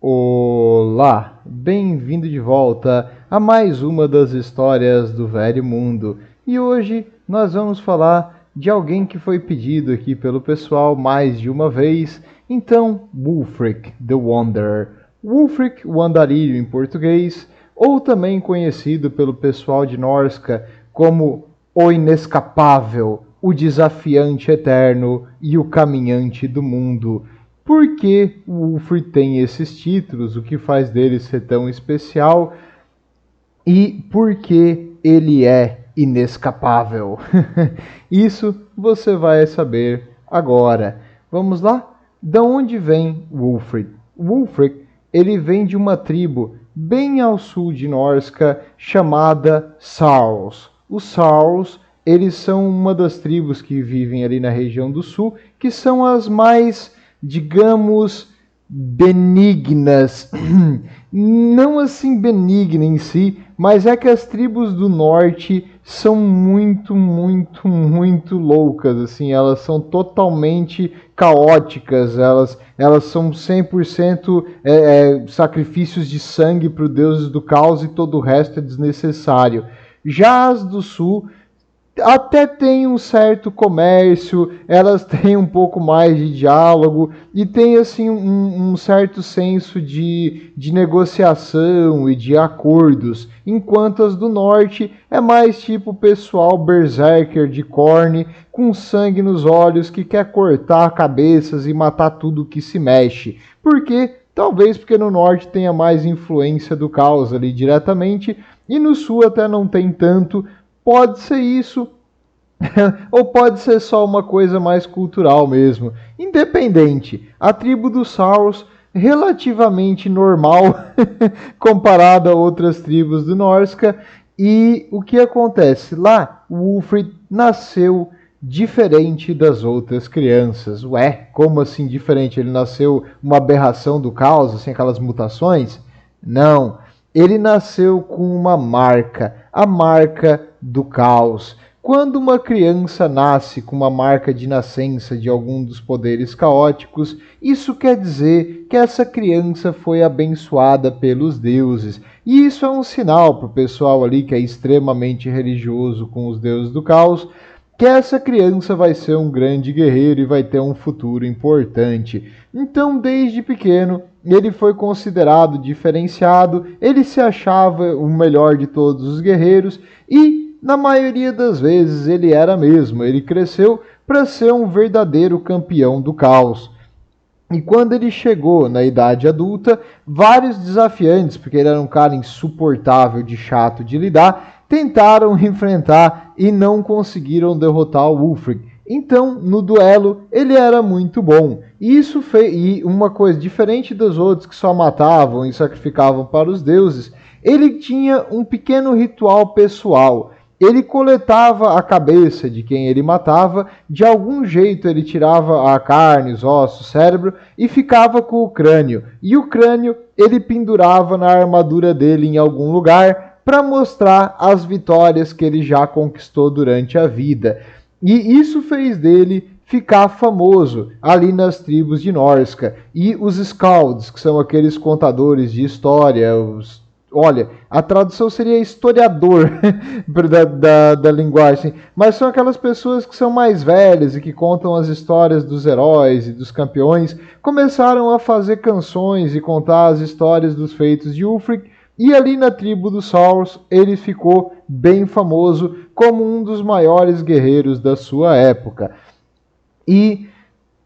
Olá, bem-vindo de volta a mais uma das histórias do Velho Mundo. E hoje nós vamos falar de alguém que foi pedido aqui pelo pessoal mais de uma vez. Então, Wulfric the Wanderer. Wulfric, o Andarilho em português, ou também conhecido pelo pessoal de Norsca como o Inescapável, o Desafiante Eterno e o Caminhante do Mundo. Por que o Wulfric tem esses títulos? O que faz dele ser tão especial? E por que ele é inescapável? Isso você vai saber agora. Vamos lá? Da onde vem Wulfric? Wulfric, ele vem de uma tribo bem ao sul de Norsca chamada Saurus. Os Saurus, eles são uma das tribos que vivem ali na região do sul, que são as mais, digamos, benignas. Não assim benigna em si, mas é que as tribos do norte são muito loucas, assim, elas são totalmente caóticas, elas são 100% sacrifícios de sangue para os deuses do caos e todo o resto é desnecessário. Já as do sul até tem um certo comércio, elas têm um pouco mais de diálogo e tem assim um certo senso de negociação e de acordos, enquanto as do norte é mais tipo pessoal berserker de Khorne, com sangue nos olhos, que quer cortar cabeças e matar tudo que se mexe. Por quê? Talvez porque no norte tenha mais influência do caos ali diretamente e no sul até não tem tanto. Pode ser isso, ou pode ser só uma coisa mais cultural mesmo. Independente, a tribo dos Saurus relativamente normal comparada a outras tribos do Norsca. E o que acontece? Lá, o Wulfric nasceu diferente das outras crianças. Ué, como assim diferente? Ele nasceu uma aberração do caos, assim, aquelas mutações? Não. Ele nasceu com uma marca, a marca do caos. Quando uma criança nasce com uma marca de nascença de algum dos poderes caóticos, isso quer dizer que essa criança foi abençoada pelos deuses. E isso é um sinal para o pessoal ali que é extremamente religioso com os deuses do caos, que essa criança vai ser um grande guerreiro e vai ter um futuro importante. Então, desde pequeno, ele foi considerado diferenciado, ele se achava o melhor de todos os guerreiros e, na maioria das vezes, ele era mesmo. Ele cresceu para ser um verdadeiro campeão do caos. E quando ele chegou na idade adulta, vários desafiantes, porque ele era um cara insuportável de chato de lidar, tentaram enfrentar e não conseguiram derrotar o Wulfric. Então, no duelo, ele era muito bom. Isso fez, e uma coisa diferente dos outros que só matavam e sacrificavam para os deuses, ele tinha um pequeno ritual pessoal. Ele coletava a cabeça de quem ele matava, de algum jeito ele tirava a carne, os ossos, o cérebro e ficava com o crânio. E o crânio ele pendurava na armadura dele em algum lugar para mostrar as vitórias que ele já conquistou durante a vida. E isso fez dele ficar famoso ali nas tribos de Norsca. E os Skalds, que são aqueles contadores de história, olha, a tradução seria historiador da linguagem, mas são aquelas pessoas que são mais velhas e que contam as histórias dos heróis e dos campeões, começaram a fazer canções e contar as histórias dos feitos de Wulfric, e ali na tribo dos Saurus ele ficou bem famoso como um dos maiores guerreiros da sua época. E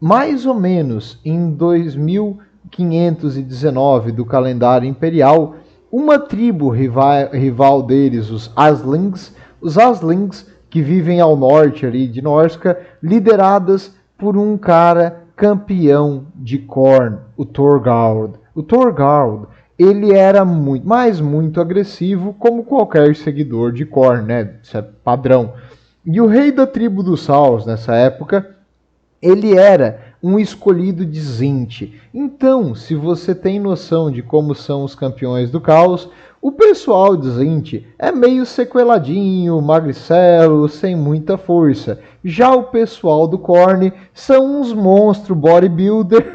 mais ou menos em 2519 do calendário imperial, uma tribo rival deles, os Aslings, que vivem ao norte ali de Norsca, lideradas por um cara campeão de Khorne, o Thorgald. O Thorgald, ele era muito agressivo, como qualquer seguidor de Khorne, né? Isso é padrão. E o rei da tribo dos Saurus nessa época, ele era um escolhido de Zint. Então, se você tem noção de como são os campeões do caos, o pessoal de Zint é meio sequeladinho, magricelo, sem muita força. Já o pessoal do Khorne são uns monstros bodybuilder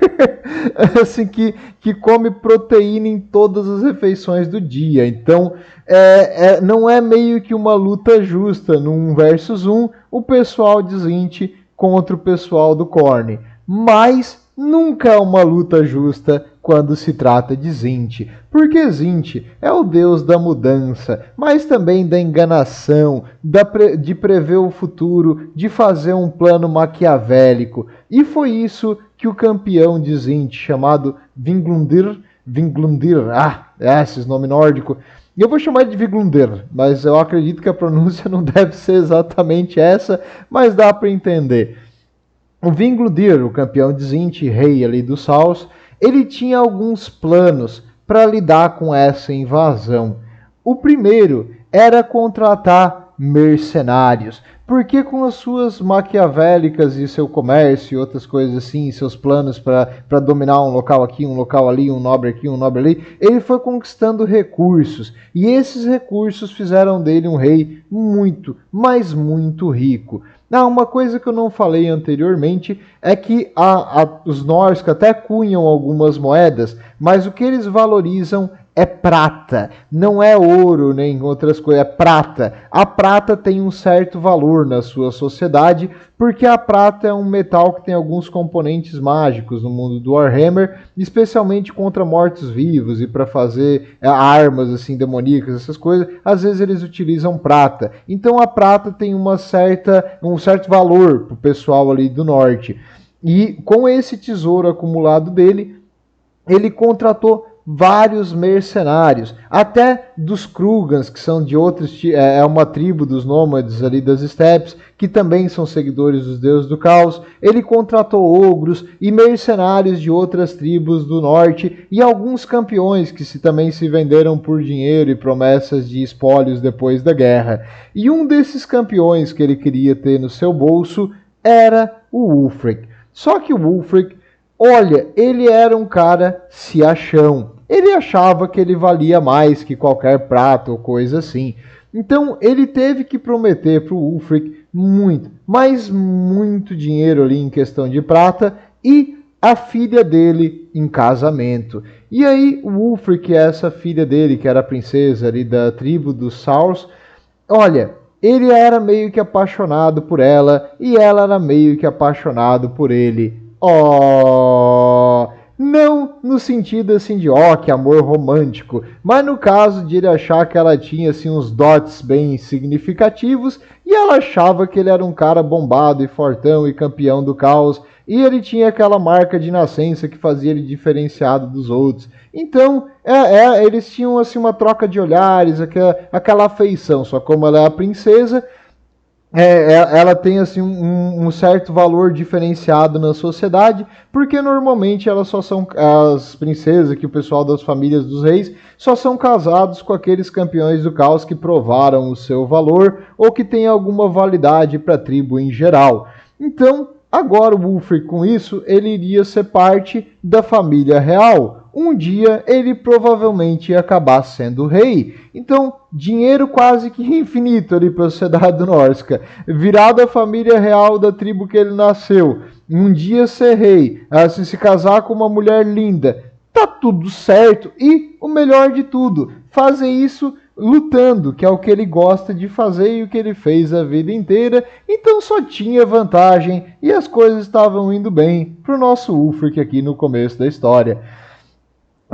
assim, que come proteína em todas as refeições do dia. Então, não é meio que uma luta justa num versus um, o pessoal de Zint contra o pessoal do Khorne. Mas nunca é uma luta justa quando se trata de Zint, porque Zint é o deus da mudança, mas também da enganação, de prever o futuro, de fazer um plano maquiavélico. E foi isso que o campeão de Zint, chamado Vinglundir, esses nomes nórdicos, e eu vou chamar de Vinglundir, mas eu acredito que a pronúncia não deve ser exatamente essa, mas dá para entender. O Vinglundir, o campeão de Zint, rei ali do Saus, ele tinha alguns planos para lidar com essa invasão. O primeiro era contratar mercenários, porque com as suas maquiavélicas e seu comércio e outras coisas assim, seus planos para dominar um local aqui, um local ali, um nobre aqui, um nobre ali, ele foi conquistando recursos, e esses recursos fizeram dele um rei muito, mas muito rico. Uma coisa que eu não falei anteriormente é que os nórdicos até cunham algumas moedas, mas o que eles valorizam é prata, não é ouro nem outras coisas, é prata. A prata tem um certo valor na sua sociedade, porque a prata é um metal que tem alguns componentes mágicos no mundo do Warhammer, especialmente contra mortos-vivos e para fazer armas assim demoníacas, essas coisas, às vezes eles utilizam prata. Então a prata tem um certo valor para o pessoal ali do norte. E com esse tesouro acumulado dele, ele contratou vários mercenários, até dos Krugans, que são de outros, é uma tribo dos nômades ali das estepes, que também são seguidores dos deuses do caos. Ele contratou ogros e mercenários de outras tribos do norte e alguns campeões que também se venderam por dinheiro e promessas de espólios depois da guerra. E um desses campeões que ele queria ter no seu bolso era o Wulfric. Só que o Wulfric, olha, ele era um cara se achão. Ele achava que ele valia mais que qualquer prato ou coisa assim. Então ele teve que prometer para o Wulfric muito, mas muito dinheiro ali em questão de prata e a filha dele em casamento. E aí o Wulfric, essa filha dele, que era a princesa ali da tribo dos Saurs, olha, ele era meio que apaixonado por ela e ela era meio que apaixonado por ele. Não no sentido assim de que amor romântico, mas no caso de ele achar que ela tinha assim uns dotes bem significativos e ela achava que ele era um cara bombado e fortão e campeão do caos e ele tinha aquela marca de nascença que fazia ele diferenciado dos outros. Então eles tinham assim uma troca de olhares, aquela afeição, só como ela é a princesa, ela tem assim um certo valor diferenciado na sociedade, porque normalmente elas só são as princesas, que o pessoal das famílias dos reis só são casados com aqueles campeões do caos que provaram o seu valor ou que têm alguma validade para a tribo em geral. Então, agora o Wulfric, com isso, ele iria ser parte da família real. Um dia ele provavelmente ia acabar sendo rei. Então, dinheiro quase que infinito ali para a sociedade nórdica. Virado a família real da tribo que ele nasceu. Um dia ser rei, assim, se casar com uma mulher linda. Tá tudo certo. E o melhor de tudo, fazer isso lutando, que é o que ele gosta de fazer e o que ele fez a vida inteira. Então só tinha vantagem e as coisas estavam indo bem para o nosso Wulfric aqui no começo da história.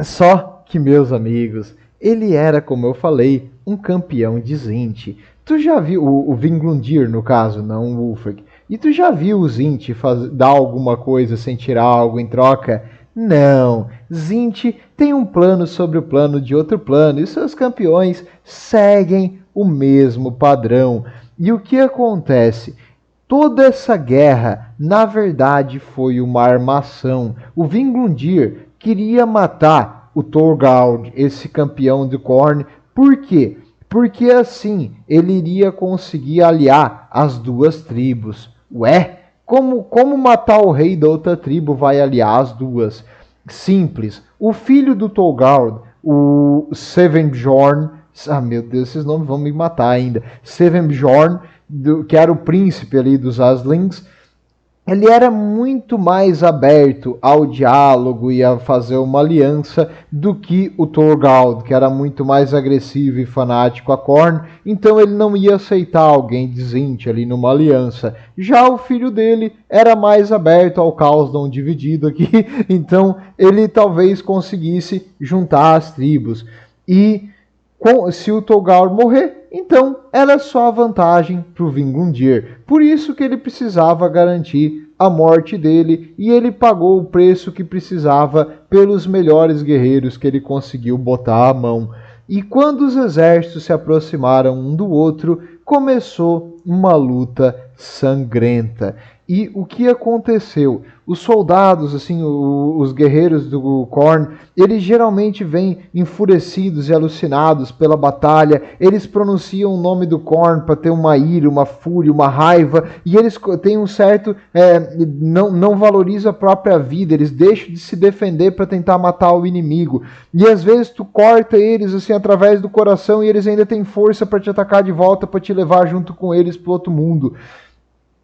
Só que, meus amigos, ele era, como eu falei, um campeão de Zint. Tu já viu o Vinglundir, no caso, não o Wulfric. E tu já viu o Zint dar alguma coisa sem tirar algo em troca? Não. Zint tem um plano sobre o plano de outro plano e seus campeões seguem o mesmo padrão. E o que acontece? Toda essa guerra, na verdade, foi uma armação. O Vinglundir queria matar o Thorgald, esse campeão de Khorne. Por quê? Porque assim ele iria conseguir aliar as duas tribos. Ué, Como matar o rei da outra tribo vai aliar as duas? Simples. O filho do Tolgard, o Sevenbjorn, meu Deus, esses nomes vão me matar ainda. Sevenbjorn, que era o príncipe ali dos Aslings, ele era muito mais aberto ao diálogo e a fazer uma aliança do que o Thorgald, que era muito mais agressivo e fanático a Khorne, então ele não ia aceitar alguém desinte ali numa aliança. Já o filho dele era mais aberto ao caos não dividido aqui, então ele talvez conseguisse juntar as tribos. E se o Thorgald morrer, então era só vantagem para o Vingundir. Por isso que ele precisava garantir a morte dele, e ele pagou o preço que precisava pelos melhores guerreiros que ele conseguiu botar à mão. E quando os exércitos se aproximaram um do outro, começou uma luta sangrenta. E o que aconteceu? Os soldados, assim, os guerreiros do Khorne, eles geralmente vêm enfurecidos e alucinados pela batalha. Eles pronunciam o nome do Khorne para ter uma ira, uma fúria, uma raiva. E eles têm um certo... não valorizam a própria vida. Eles deixam de se defender para tentar matar o inimigo. E às vezes tu corta eles assim através do coração e eles ainda têm força para te atacar de volta, para te levar junto com eles para outro mundo.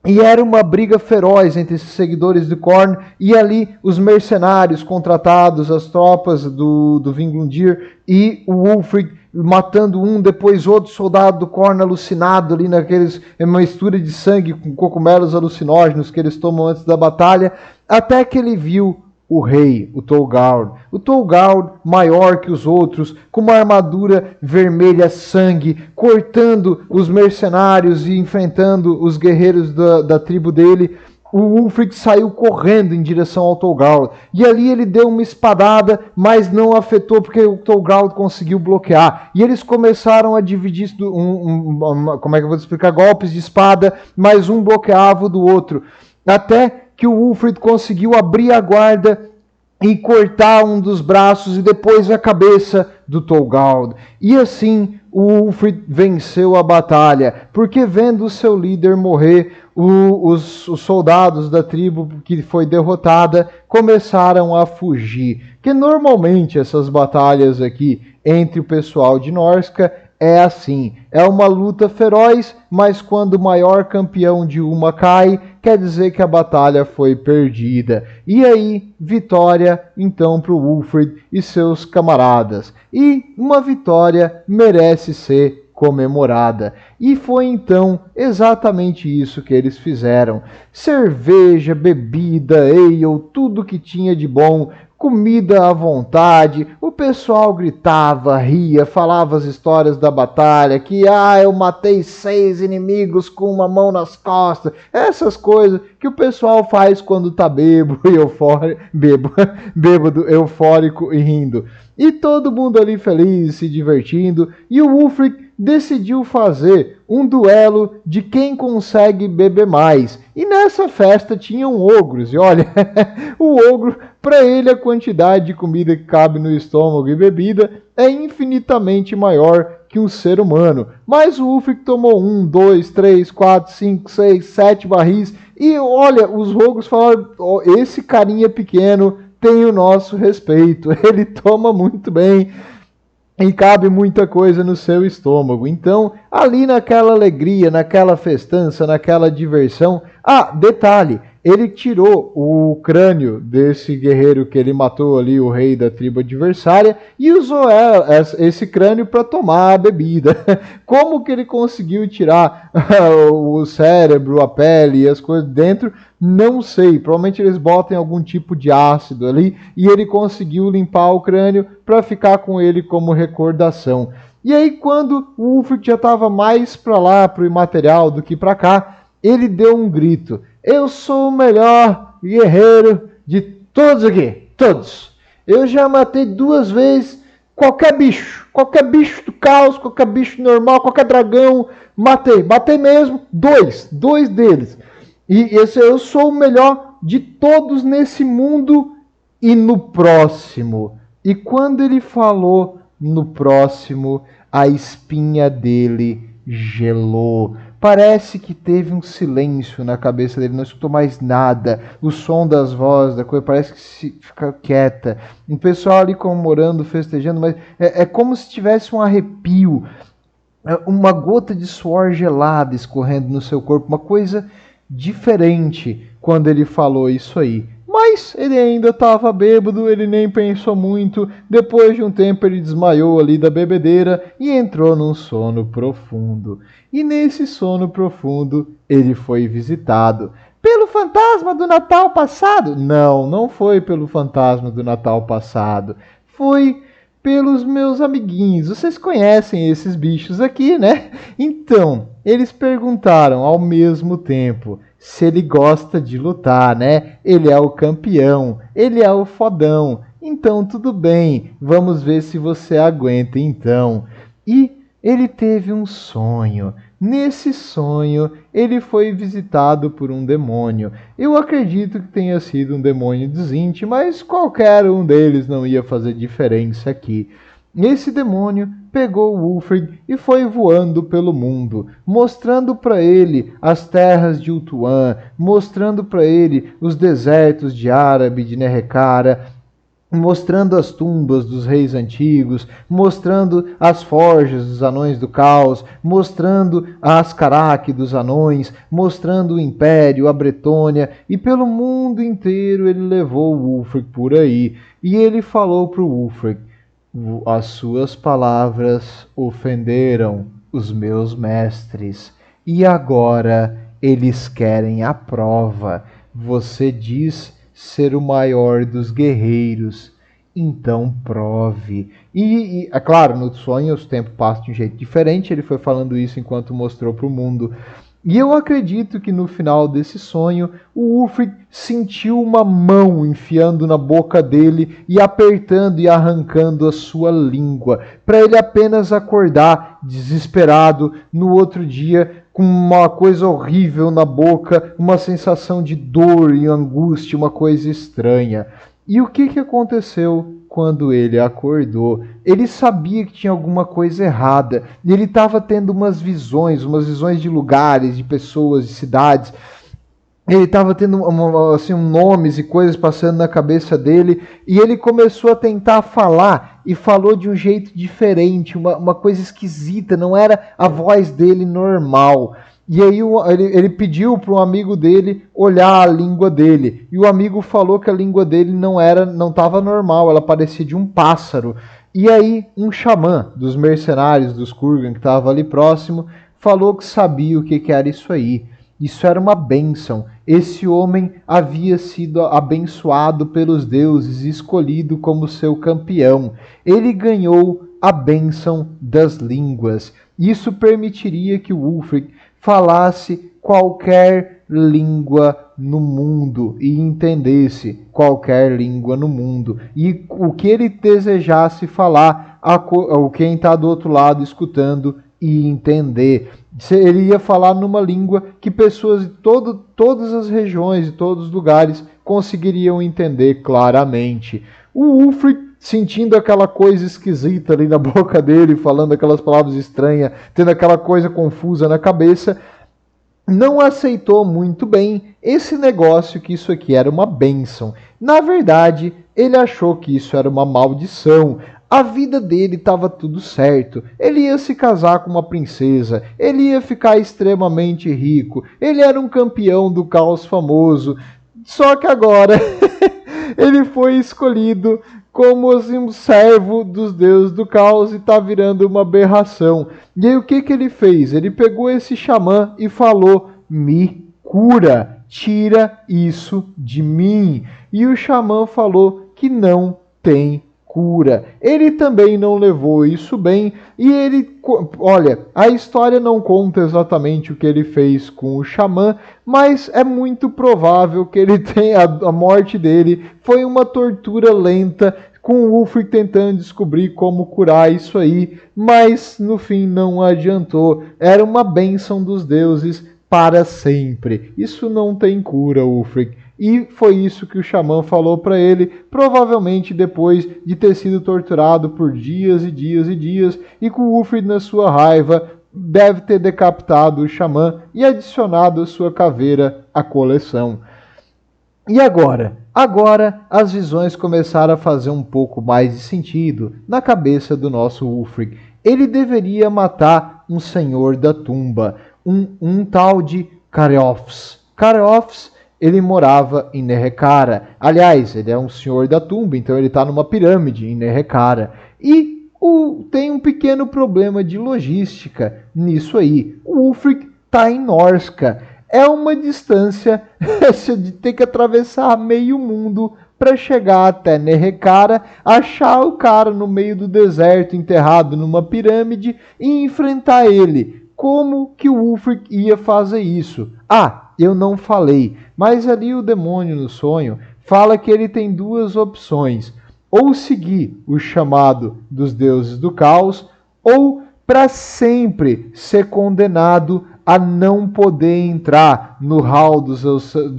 E era uma briga feroz entre esses seguidores de Khorne e ali os mercenários contratados, as tropas do Vingundir e o Wulfric matando um, depois outro soldado do Khorne alucinado ali naqueles mistura de sangue com cogumelos alucinógenos que eles tomam antes da batalha, até que ele viu o rei, o Tolgard. O Tolgard, maior que os outros, com uma armadura vermelha sangue, cortando os mercenários e enfrentando os guerreiros da tribo dele. O Wulfric saiu correndo em direção ao Tolgard. E ali ele deu uma espadada, mas não afetou porque o Tolgard conseguiu bloquear. E eles começaram a dividir, como é que eu vou te explicar? Golpes de espada, mas um bloqueava o do outro. Até que o Wulfric conseguiu abrir a guarda e cortar um dos braços e depois a cabeça do Tolgard. E assim o Wulfric venceu a batalha, porque vendo o seu líder morrer, os soldados da tribo que foi derrotada começaram a fugir. Que normalmente essas batalhas aqui entre o pessoal de Norsca é assim, é uma luta feroz, mas quando o maior campeão de uma cai, quer dizer que a batalha foi perdida. E aí, vitória então para o Wulfric e seus camaradas. E uma vitória merece ser comemorada. E foi então exatamente isso que eles fizeram. Cerveja, bebida, ale, tudo que tinha de bom, comida à vontade, o pessoal gritava, ria, falava as histórias da batalha, que eu matei 6 inimigos com uma mão nas costas, essas coisas que o pessoal faz quando tá bêbado, eufórico e rindo. E todo mundo ali feliz, se divertindo, e o Wulfric decidiu fazer um duelo de quem consegue beber mais. E nessa festa tinham ogros, e olha, o ogro, para ele a quantidade de comida que cabe no estômago e bebida é infinitamente maior que um ser humano. Mas o Wulfric tomou 1, 2, 3, 4, 5, 6, 7 barris, e olha, os ogros falaram, esse carinha pequeno tem o nosso respeito, ele toma muito bem e cabe muita coisa no seu estômago. Então, ali naquela alegria, naquela festança, naquela diversão... detalhe, ele tirou o crânio desse guerreiro que ele matou ali, o rei da tribo adversária, e usou esse crânio para tomar a bebida. Como que ele conseguiu tirar o cérebro, a pele e as coisas dentro? Não sei, provavelmente eles botam algum tipo de ácido ali, e ele conseguiu limpar o crânio para ficar com ele como recordação. E aí quando o Wulfric já estava mais para lá, para o imaterial do que para cá, ele deu um grito: eu sou o melhor guerreiro de todos aqui, todos. Eu já matei 2 vezes qualquer bicho do caos, qualquer bicho normal, qualquer dragão, matei mesmo 2 deles. E eu sou o melhor de todos nesse mundo e no próximo. E quando ele falou no próximo, a espinha dele gelou, Parece que teve um silêncio na cabeça dele, não escutou mais nada. O som das vozes, da coisa, parece que fica quieta. O pessoal ali comemorando, festejando, mas é como se tivesse um arrepio, uma gota de suor gelada escorrendo no seu corpo, uma coisa diferente quando ele falou isso aí. Mas ele ainda estava bêbado, ele nem pensou muito. Depois de um tempo ele desmaiou ali da bebedeira e entrou num sono profundo. E nesse sono profundo ele foi visitado pelo fantasma do Natal passado. Não, não foi pelo fantasma do Natal passado. Foi pelos meus amiguinhos. Vocês conhecem esses bichos aqui, né? Então, eles perguntaram ao mesmo tempo se ele gosta de lutar, né? Ele é o campeão, ele é o fodão. Então, tudo bem, vamos ver se você aguenta então. E ele teve um sonho. Nesse sonho, ele foi visitado por um demônio. Eu acredito que tenha sido um demônio dos Inti, mas qualquer um deles não ia fazer diferença aqui. Esse demônio pegou Wulfric e foi voando pelo mundo, mostrando para ele as terras de Ultuan, mostrando para ele os desertos de Árabe, de Nerekara, mostrando as tumbas dos reis antigos, mostrando as forjas dos anões do caos, mostrando a Ascaraque dos anões, mostrando o Império, a Bretônia, e pelo mundo inteiro ele levou o Wulfric por aí. E ele falou para o Wulfric: as suas palavras ofenderam os meus mestres, e agora eles querem a prova. Você diz ser o maior dos guerreiros, então prove. E é claro, no sonho os tempos passam de um jeito diferente, ele foi falando isso enquanto mostrou para o mundo. E eu acredito que no final desse sonho, o Wulfric sentiu uma mão enfiando na boca dele e apertando e arrancando a sua língua, para ele apenas acordar desesperado no outro dia com uma coisa horrível na boca, uma sensação de dor e angústia, uma coisa estranha. E o que aconteceu quando ele acordou? Ele sabia que tinha alguma coisa errada. E ele estava tendo umas visões de lugares, de pessoas, de cidades. Ele estava tendo assim, nomes e coisas passando na cabeça dele. E ele começou a tentar falar. E falou de um jeito diferente, uma coisa esquisita. Não era a voz dele normal. E aí ele pediu para um amigo dele olhar a língua dele. E o amigo falou que a língua dele não estava normal, ela parecia de um pássaro. E aí um xamã dos mercenários dos Kurgan, que estava ali próximo, falou que sabia o que era isso aí. Isso era uma bênção. Esse homem havia sido abençoado pelos deuses e escolhido como seu campeão. Ele ganhou a bênção das línguas. Isso permitiria que o Wulfric falasse qualquer língua no mundo e entendesse qualquer língua no mundo. E o que ele desejasse falar, quem está do outro lado escutando e entender. Ele ia falar numa língua que pessoas de todas as regiões e todos os lugares conseguiriam entender claramente. O Wulfric, sentindo aquela coisa esquisita ali na boca dele, falando aquelas palavras estranhas, tendo aquela coisa confusa na cabeça, não aceitou muito bem esse negócio que isso aqui era uma bênção. Na verdade, ele achou que isso era uma maldição. A vida dele estava tudo certo. Ele ia se casar com uma princesa, ele ia ficar extremamente rico, ele era um campeão do caos famoso. Só que agora ele foi escolhido como assim, um servo dos deuses do caos e está virando uma aberração. E aí o que ele fez? Ele pegou esse xamã e falou: me cura, tira isso de mim. E o xamã falou que não tem cura. Ele também não levou isso bem e olha, a história não conta exatamente o que ele fez com o xamã, mas é muito provável que ele tenha, a morte dele foi uma tortura lenta, com o Wulfric tentando descobrir como curar isso aí, mas no fim não adiantou. Era uma bênção dos deuses para sempre. Isso não tem cura, Wulfric. E foi isso que o xamã falou para ele, provavelmente depois de ter sido torturado por dias e dias e dias, e com o Wulfric, na sua raiva, deve ter decapitado o xamã e adicionado a sua caveira à coleção. E agora? Agora as visões começaram a fazer um pouco mais de sentido na cabeça do nosso Ulfric. Ele deveria matar um senhor da tumba, um tal de Careophs. Careophs, ele morava em Nehekhara. Aliás, ele é um senhor da tumba, então ele está numa pirâmide em Nehekhara. E tem um pequeno problema de logística nisso aí. O Ulfric está em Norsca. É uma distância de ter que atravessar meio mundo para chegar até Nehekhara, achar o cara no meio do deserto enterrado numa pirâmide e enfrentar ele. Como que o Ulfric ia fazer isso? Ah, eu não falei, mas ali o demônio no sonho fala que ele tem duas opções: ou seguir o chamado dos deuses do caos, ou para sempre ser condenado a não poder entrar no hall dos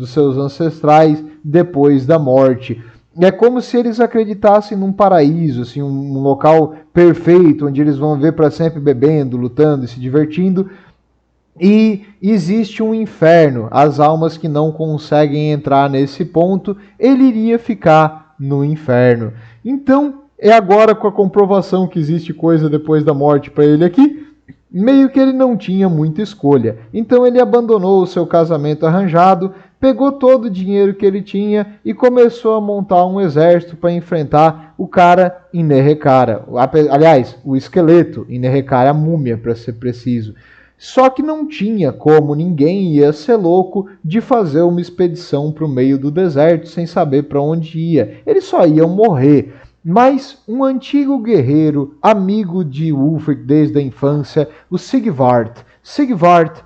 seus ancestrais depois da morte. É como se eles acreditassem num paraíso, assim, um local perfeito, onde eles vão viver para sempre bebendo, lutando e se divertindo. E existe um inferno. As almas que não conseguem entrar nesse ponto, ele iria ficar no inferno. Então, é agora com a comprovação que existe coisa depois da morte para ele aqui, meio que ele não tinha muita escolha. Então ele abandonou o seu casamento arranjado, pegou todo o dinheiro que ele tinha e começou a montar um exército para enfrentar o cara em Nehekhara. Aliás, o esqueleto em Nehekhara, a múmia, para ser preciso. Só que não tinha como, ninguém ia ser louco de fazer uma expedição para o meio do deserto sem saber para onde ia. Eles só iam morrer. Mas um antigo guerreiro, amigo de Ulfric desde a infância, o Sigvard. Sigvard,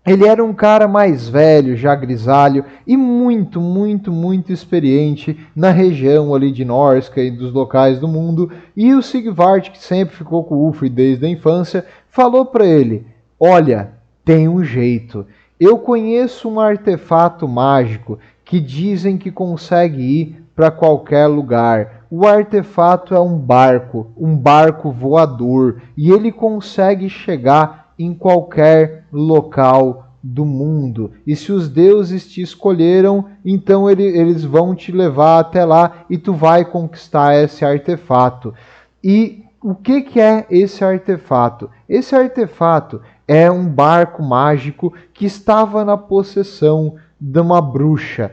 ele era um cara mais velho, já grisalho, e muito, muito, muito experiente na região ali de Norsca e dos locais do mundo. E o Sigvard, que sempre ficou com o Ulfric desde a infância, falou para ele: olha, tem um jeito. Eu conheço um artefato mágico que dizem que consegue ir para qualquer lugar. O artefato é um barco voador, e ele consegue chegar em qualquer local do mundo. E se os deuses te escolheram, então eles vão te levar até lá e tu vai conquistar esse artefato. E o que é esse artefato? Esse artefato é um barco mágico que estava na possessão de uma bruxa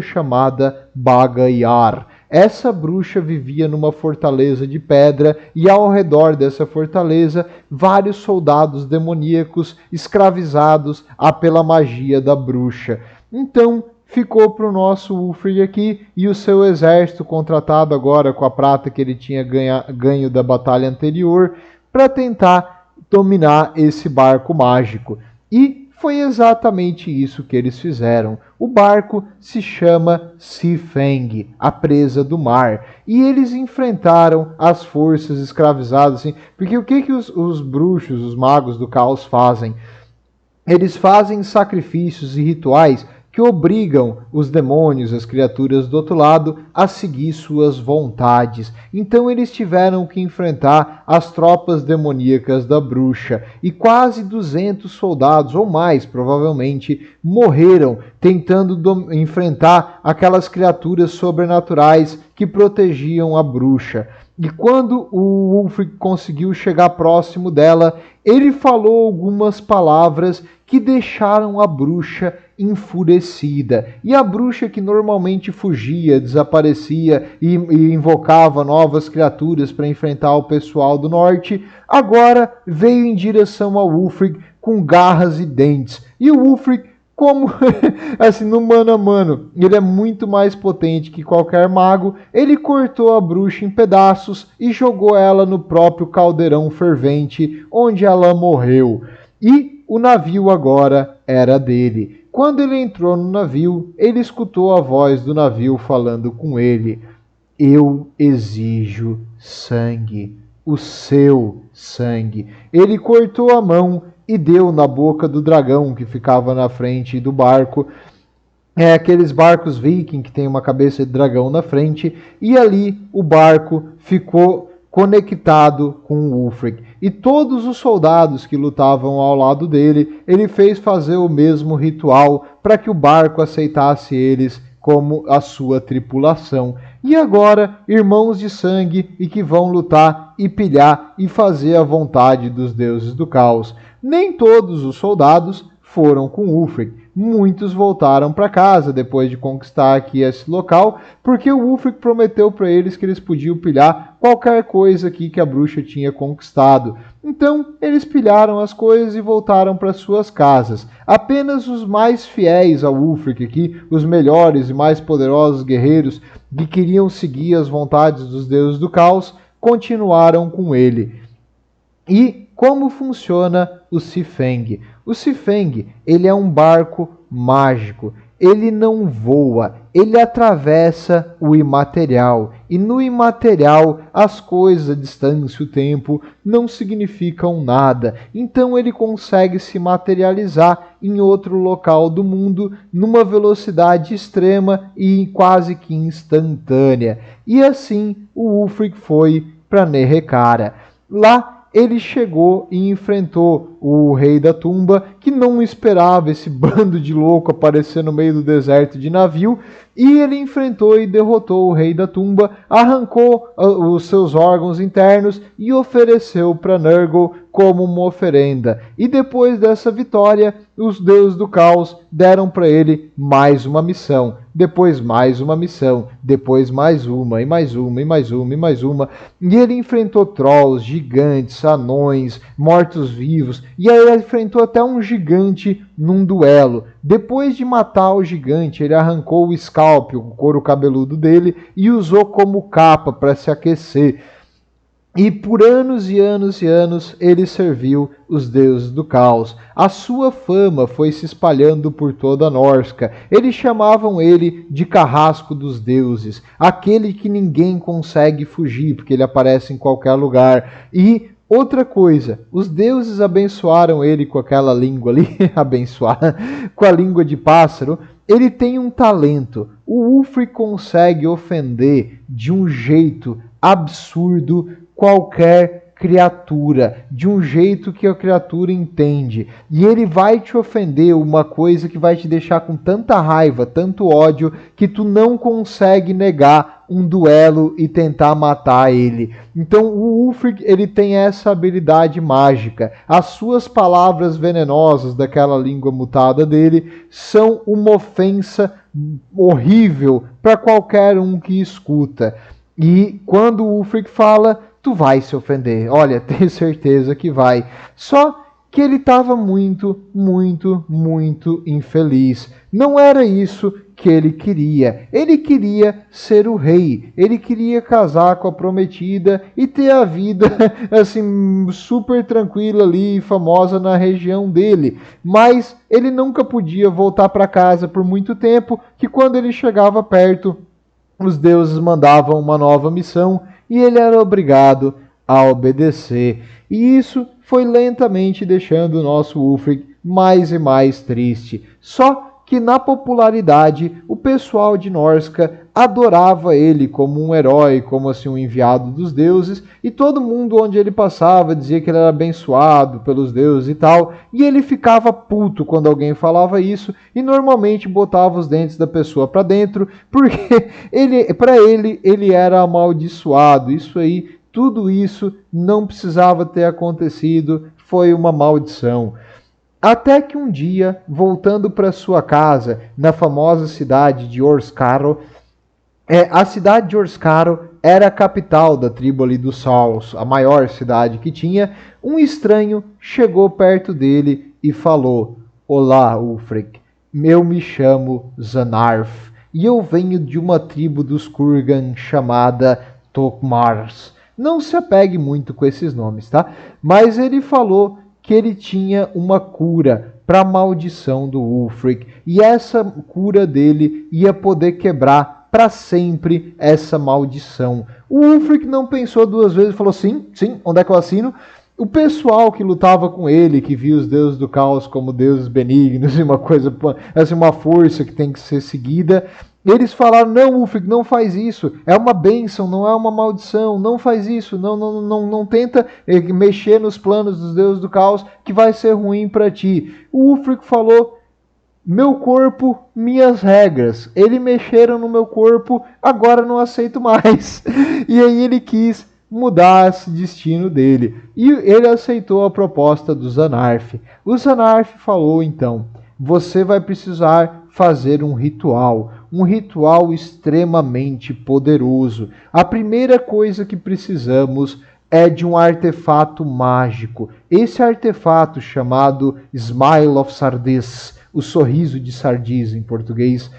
chamada Baga-Yar. Essa bruxa vivia numa fortaleza de pedra e ao redor dessa fortaleza vários soldados demoníacos escravizados pela magia da bruxa. Então ficou para o nosso Ulfric aqui e o seu exército, contratado agora com a prata que ele tinha ganho da batalha anterior, para tentar dominar esse barco mágico. E foi exatamente isso que eles fizeram. O barco se chama Sea Fang, a presa do mar. E eles enfrentaram as forças escravizadas. Assim, porque o que os bruxos, os magos do caos fazem? Eles fazem sacrifícios e rituais que obrigam os demônios, as criaturas do outro lado, a seguir suas vontades. Então eles tiveram que enfrentar as tropas demoníacas da bruxa, e quase 200 soldados, ou mais provavelmente, morreram tentando enfrentar aquelas criaturas sobrenaturais que protegiam a bruxa. E quando o Ulfric conseguiu chegar próximo dela, ele falou algumas palavras que deixaram a bruxa enfurecida. E a bruxa, que normalmente fugia, desaparecia e invocava novas criaturas para enfrentar o pessoal do norte, agora veio em direção ao Ulfric com garras e dentes. E o Ulfric, como assim, no mano a mano, ele é muito mais potente que qualquer mago, ele cortou a bruxa em pedaços e jogou ela no próprio caldeirão fervente, onde ela morreu. E o navio agora era dele. Quando ele entrou no navio, ele escutou a voz do navio falando com ele: eu exijo sangue, o seu sangue. Ele cortou a mão e deu na boca do dragão que ficava na frente do barco. É aqueles barcos viking que tem uma cabeça de dragão na frente, e ali o barco ficou conectado com o Ulfric. e todos os soldados que lutavam ao lado dele, ele fez fazer o mesmo ritual para que o barco aceitasse eles como a sua tripulação. E agora, irmãos de sangue e que vão lutar e pilhar e fazer a vontade dos deuses do caos. Nem todos os soldados foram com Ulfric. Muitos voltaram para casa depois de conquistar aqui esse local, porque o Ulfric prometeu para eles que eles podiam pilhar qualquer coisa aqui que a bruxa tinha conquistado. Então, eles pilharam as coisas e voltaram para suas casas. Apenas os mais fiéis ao Ulfric aqui, os melhores e mais poderosos guerreiros que queriam seguir as vontades dos deuses do caos, continuaram com ele. E como funciona o Sifeng? O Sifeng, ele é um barco mágico. Ele não voa, ele atravessa o imaterial. E no imaterial, as coisas, a distância, o tempo, não significam nada. Então ele consegue se materializar em outro local do mundo numa velocidade extrema e quase que instantânea. E assim o Ulfric foi para Nehekhara. Lá ele chegou e enfrentou o Rei da Tumba, que não esperava esse bando de louco aparecer no meio do deserto de navio, e ele enfrentou e derrotou o Rei da Tumba, arrancou os seus órgãos internos e ofereceu para Nurgle como uma oferenda. E depois dessa vitória, os deuses do caos deram para ele mais uma missão, depois mais uma missão, depois mais uma, e mais uma, e mais uma, e mais uma. E ele enfrentou trolls, gigantes, anões, mortos-vivos, e aí ele enfrentou até um gigante num duelo. Depois de matar o gigante, ele arrancou o scalp, o couro cabeludo dele, e usou como capa para se aquecer. E por anos e anos e anos ele serviu os deuses do caos. A sua fama foi se espalhando por toda a Norsca. Eles chamavam ele de Carrasco dos Deuses, aquele que ninguém consegue fugir, porque ele aparece em qualquer lugar. E outra coisa, os deuses abençoaram ele com aquela língua ali, abençoar, com a língua de pássaro. Ele tem um talento. O Ulfric consegue ofender de um jeito absurdo qualquer criatura, de um jeito que a criatura entende. E ele vai te ofender uma coisa que vai te deixar com tanta raiva, tanto ódio, que tu não consegue negar um duelo e tentar matar ele. Então o Ulfric, ele tem essa habilidade mágica. As suas palavras venenosas daquela língua mutada dele são uma ofensa horrível para qualquer um que escuta. E quando o Ulfric fala, tu vai se ofender. Olha, tenho certeza que vai. Só que ele estava muito, muito, muito infeliz. Não era isso que ele queria. Ele queria ser o rei. Ele queria casar com a prometida e ter a vida assim super tranquila ali, famosa na região dele. Mas ele nunca podia voltar para casa por muito tempo, que quando ele chegava perto, os deuses mandavam uma nova missão e ele era obrigado a obedecer. E isso foi lentamente deixando o nosso Ulfric mais e mais triste. Só que na popularidade, o pessoal de Norsca adorava ele como um herói, como assim um enviado dos deuses, e todo mundo onde ele passava dizia que ele era abençoado pelos deuses e tal, e ele ficava puto quando alguém falava isso, e normalmente botava os dentes da pessoa para dentro, porque para ele era amaldiçoado. Isso aí, tudo isso não precisava ter acontecido, foi uma maldição. Até que um dia, voltando para sua casa, na famosa cidade de Orskaro, a cidade de Orskaro era a capital da tribo ali dos Sauls, a maior cidade que tinha, um estranho chegou perto dele e falou: "Olá, Ulfric, eu me chamo Zanarf, e eu venho de uma tribo dos Kurgan chamada Tokmars." Não se apegue muito com esses nomes, tá? Mas ele falou que ele tinha uma cura para a maldição do Ulfric, e essa cura dele ia poder quebrar para sempre essa maldição. O Ulfric não pensou duas vezes e falou: sim, onde é que eu assino? O pessoal que lutava com ele, que via os deuses do caos como deuses benignos e uma coisa, assim, uma força que tem que ser seguida, Eles falaram, não, Ulfric, não faz isso, é uma bênção, não é uma maldição, não faz isso, não tenta mexer nos planos dos deuses do caos, que vai ser ruim para ti. O Ulfric falou, meu corpo, minhas regras. Eles mexeram no meu corpo, agora não aceito mais. E aí ele quis mudar esse destino dele. E ele aceitou a proposta do Zanarf. O Zanarf falou então, você vai precisar fazer um ritual extremamente poderoso. A primeira coisa que precisamos é de um artefato mágico. Esse artefato chamado Smile of Sardis, o sorriso de Sardis em português,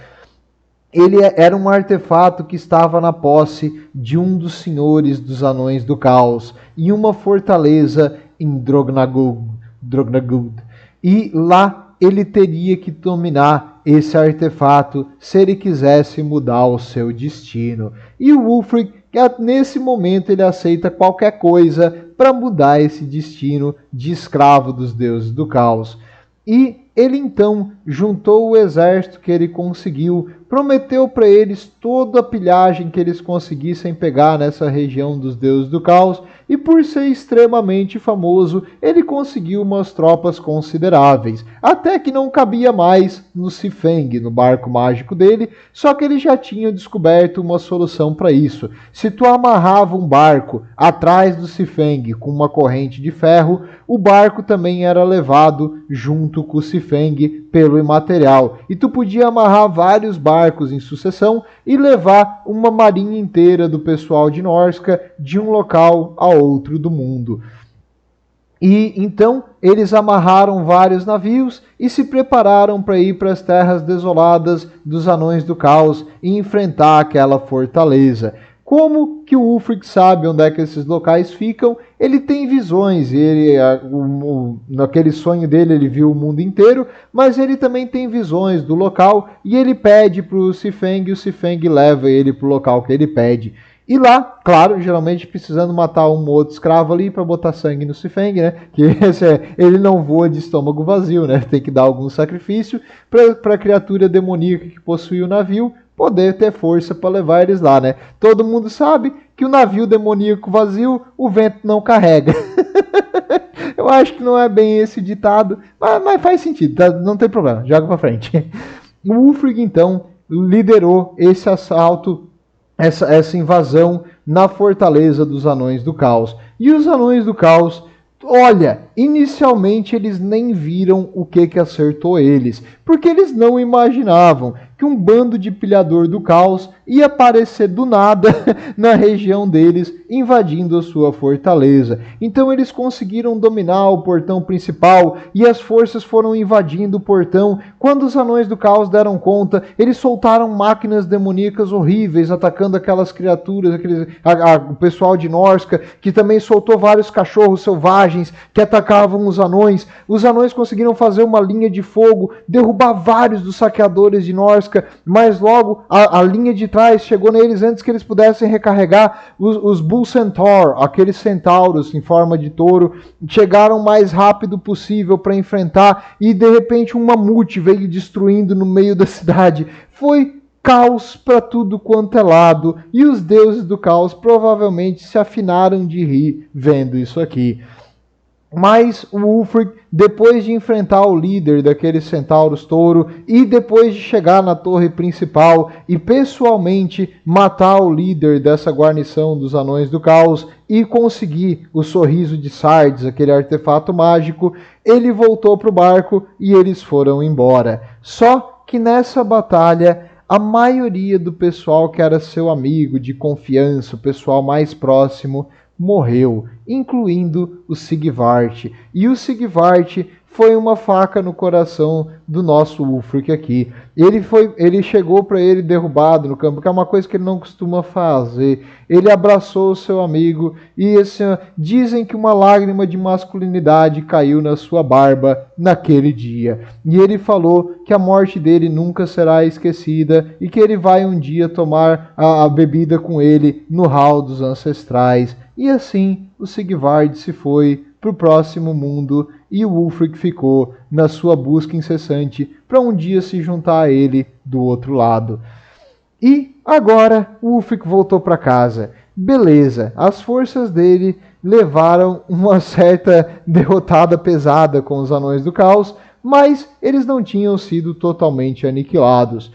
ele era um artefato que estava na posse de um dos senhores dos Anões do Caos, em uma fortaleza em Drognaguld. E lá ele teria que dominar esse artefato se ele quisesse mudar o seu destino. E o Ulfric, nesse momento, ele aceita qualquer coisa para mudar esse destino de escravo dos deuses do caos. E ele então juntou o exército que ele conseguiu, prometeu para eles toda a pilhagem que eles conseguissem pegar nessa região dos deuses do caos, e por ser extremamente famoso, ele conseguiu umas tropas consideráveis, até que não cabia mais no Sifeng, no barco mágico dele, só que ele já tinha descoberto uma solução para isso. Se tu amarrava um barco atrás do Sifeng com uma corrente de ferro, o barco também era levado junto com o Sifeng pelo imaterial, e tu podia amarrar vários barcos em sucessão e levar uma marinha inteira do pessoal de Norsca de um local a outro do mundo. E então eles amarraram vários navios e se prepararam para ir para as terras desoladas dos Anões do Caos e enfrentar aquela fortaleza. Como que o Ulfric sabe onde é que esses locais ficam? Ele tem visões, naquele sonho dele ele viu o mundo inteiro, mas ele também tem visões do local e ele pede para o Sifeng e o Sifeng leva ele para o local que ele pede. E lá, claro, geralmente precisando matar um ou outro escravo ali para botar sangue no Sifeng, né? Que ele não voa de estômago vazio, né? Tem que dar algum sacrifício para a criatura demoníaca que possui o navio poder ter força para levar eles lá, né? Todo mundo sabe que o navio demoníaco vazio, o vento não carrega. Eu acho que não é bem esse ditado, mas faz sentido, tá? Não tem problema, joga para frente. O Ulfric, então, liderou esse assalto, essa invasão na fortaleza dos Anões do Caos. E os Anões do Caos, olha, inicialmente eles nem viram o que acertou eles, porque eles não imaginavam que um bando de pilhador do caos ia aparecer do nada na região deles, invadindo a sua fortaleza. Então eles conseguiram dominar o portão principal e as forças foram invadindo o portão. Quando os Anões do Caos deram conta, eles soltaram máquinas demoníacas horríveis, atacando aquelas criaturas, o pessoal de Norsca, que também soltou vários cachorros selvagens que atacavam os anões. Os anões conseguiram fazer uma linha de fogo, derrubar vários dos saqueadores de Norsca, mas logo a linha de trás chegou neles antes que eles pudessem recarregar. Os Bull Centaur, aqueles centauros em forma de touro, chegaram o mais rápido possível para enfrentar, e de repente um mamute veio destruindo no meio da cidade. Foi caos para tudo quanto é lado, e os deuses do caos provavelmente se afinaram de rir vendo isso aqui. Mas o Ulfric, depois de enfrentar o líder daqueles centauros touro e depois de chegar na torre principal e pessoalmente matar o líder dessa guarnição dos Anões do Caos e conseguir o sorriso de Sardis, aquele artefato mágico, ele voltou para o barco e eles foram embora. Só que nessa batalha, a maioria do pessoal que era seu amigo de confiança, o pessoal mais próximo, morreu, incluindo o Sigvart. E o Sigvart foi uma faca no coração do nosso Ulfric aqui. Ele chegou para ele derrubado no campo, que é uma coisa que ele não costuma fazer. Ele abraçou o seu amigo e assim, dizem que uma lágrima de masculinidade caiu na sua barba naquele dia. E ele falou que a morte dele nunca será esquecida e que ele vai um dia tomar a bebida com ele no hall dos ancestrais. E assim o Sigvard se foi para o próximo mundo e o Ulfric ficou na sua busca incessante para um dia se juntar a ele do outro lado. E agora o Ulfric voltou para casa. Beleza, as forças dele levaram uma certa derrotada pesada com os Anões do Caos, mas eles não tinham sido totalmente aniquilados.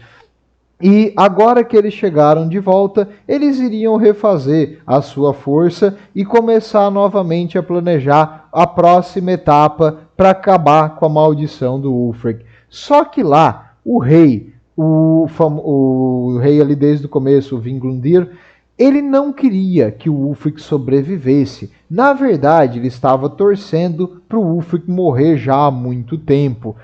E agora que eles chegaram de volta, eles iriam refazer a sua força e começar novamente a planejar a próxima etapa para acabar com a maldição do Ulfric. Só que lá, o rei, o rei ali desde o começo, o Vinglundir, ele não queria que o Ulfric sobrevivesse. Na verdade, ele estava torcendo para o Ulfric morrer já há muito tempo.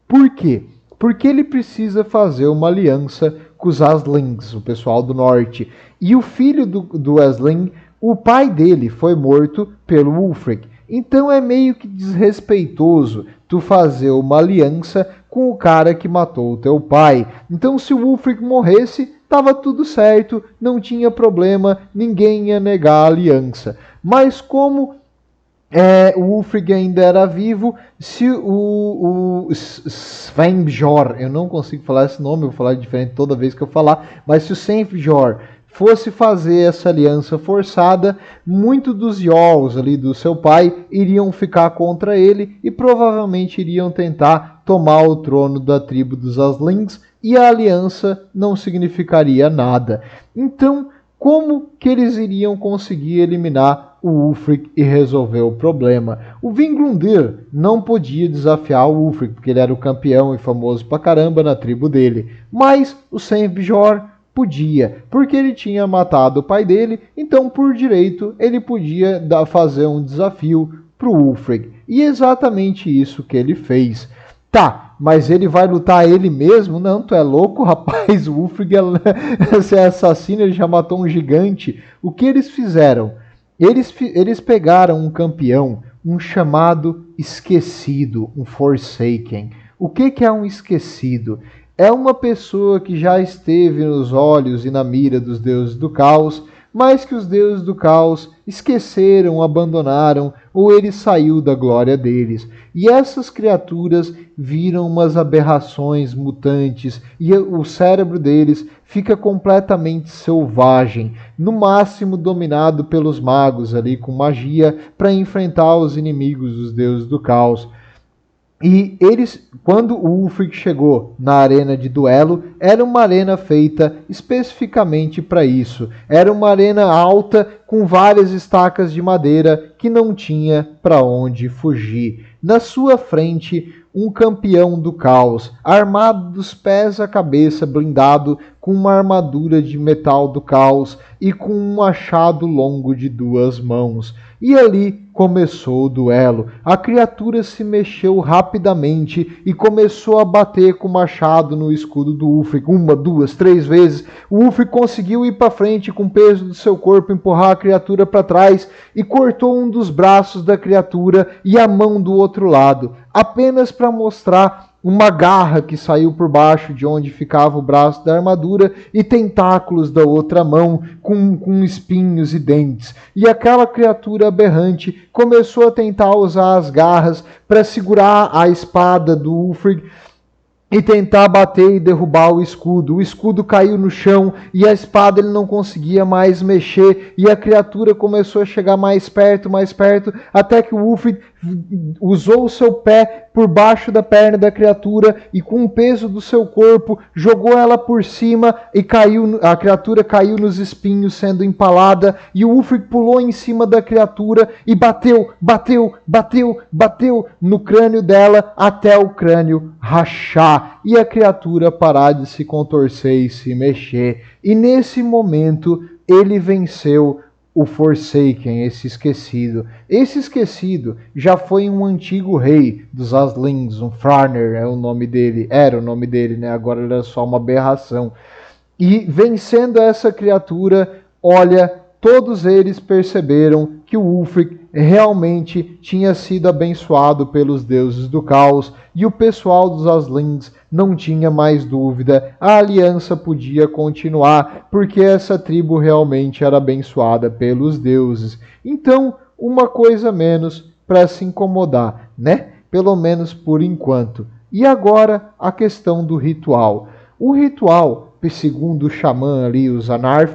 Por quê? Porque ele precisa fazer uma aliança com os Aslings, o pessoal do norte. E o filho do Aisling, o pai dele foi morto pelo Ulfric. Então é meio que desrespeitoso tu fazer uma aliança com o cara que matou o teu pai. Então se o Ulfric morresse, estava tudo certo, não tinha problema, ninguém ia negar a aliança. Mas como o Ulfric ainda era vivo, se o Svenbjor, eu não consigo falar esse nome, eu vou falar diferente toda vez que eu falar, mas se o Svenbjor fosse fazer essa aliança forçada, muitos dos Jarls ali do seu pai iriam ficar contra ele e provavelmente iriam tentar tomar o trono da tribo dos Aslings e a aliança não significaria nada. Então, como que eles iriam conseguir eliminar o Ulfric e resolver o problema? O Vinglundir não podia desafiar o Ulfric, porque ele era o campeão e famoso pra caramba na tribo dele. Mas o Svenbjor podia, porque ele tinha matado o pai dele, então por direito ele podia fazer um desafio pro Ulfric. E exatamente isso que ele fez. Tá, mas ele vai lutar ele mesmo? Não, tu é louco, rapaz. O Ulfric é assassino, ele já matou um gigante. O que eles fizeram? Eles pegaram um campeão, um chamado Esquecido, um Forsaken. O que é um Esquecido? É uma pessoa que já esteve nos olhos e na mira dos deuses do caos, mas que os deuses do caos esqueceram, abandonaram, ou ele saiu da glória deles. E essas criaturas viram umas aberrações mutantes, e o cérebro deles fica completamente selvagem, no máximo dominado pelos magos ali com magia, para enfrentar os inimigos dos deuses do caos. E eles, quando o Ulfric chegou na arena de duelo, era uma arena feita especificamente para isso. Era uma arena alta com várias estacas de madeira que não tinha para onde fugir. Na sua frente, um campeão do caos, armado dos pés à cabeça, blindado com uma armadura de metal do caos e com um machado longo de 2 mãos. E ali começou o duelo. A criatura se mexeu rapidamente e começou a bater com o machado no escudo do Ulfric. 1, 2, 3 vezes. O Ulfric conseguiu ir para frente com o peso do seu corpo, empurrar a criatura para trás e cortou um dos braços da criatura e a mão do outro lado, apenas para mostrar uma garra que saiu por baixo de onde ficava o braço da armadura e tentáculos da outra mão com espinhos e dentes. E aquela criatura aberrante começou a tentar usar as garras para segurar a espada do Ulfric e tentar bater e derrubar o escudo. O escudo caiu no chão e a espada ele não conseguia mais mexer e a criatura começou a chegar mais perto, até que o Ulfric usou o seu pé por baixo da perna da criatura e com o peso do seu corpo jogou ela por cima e a criatura caiu nos espinhos sendo empalada e o Ulfric pulou em cima da criatura e bateu no crânio dela até o crânio rachar e a criatura parar de se contorcer e se mexer. E nesse momento ele venceu o Forsaken, esse esquecido. Esse esquecido já foi um antigo rei dos Aslings, um Frarner é o nome dele, era o nome dele, né? Agora ele é só uma aberração. E vencendo essa criatura, olha, todos eles perceberam que o Ulfric realmente tinha sido abençoado pelos deuses do caos e o pessoal dos Aslings não tinha mais dúvida, a aliança podia continuar porque essa tribo realmente era abençoada pelos deuses. Então, uma coisa menos para se incomodar, né? Pelo menos por enquanto. E agora a questão do ritual. O ritual segundo o xamã ali, o Zanarf,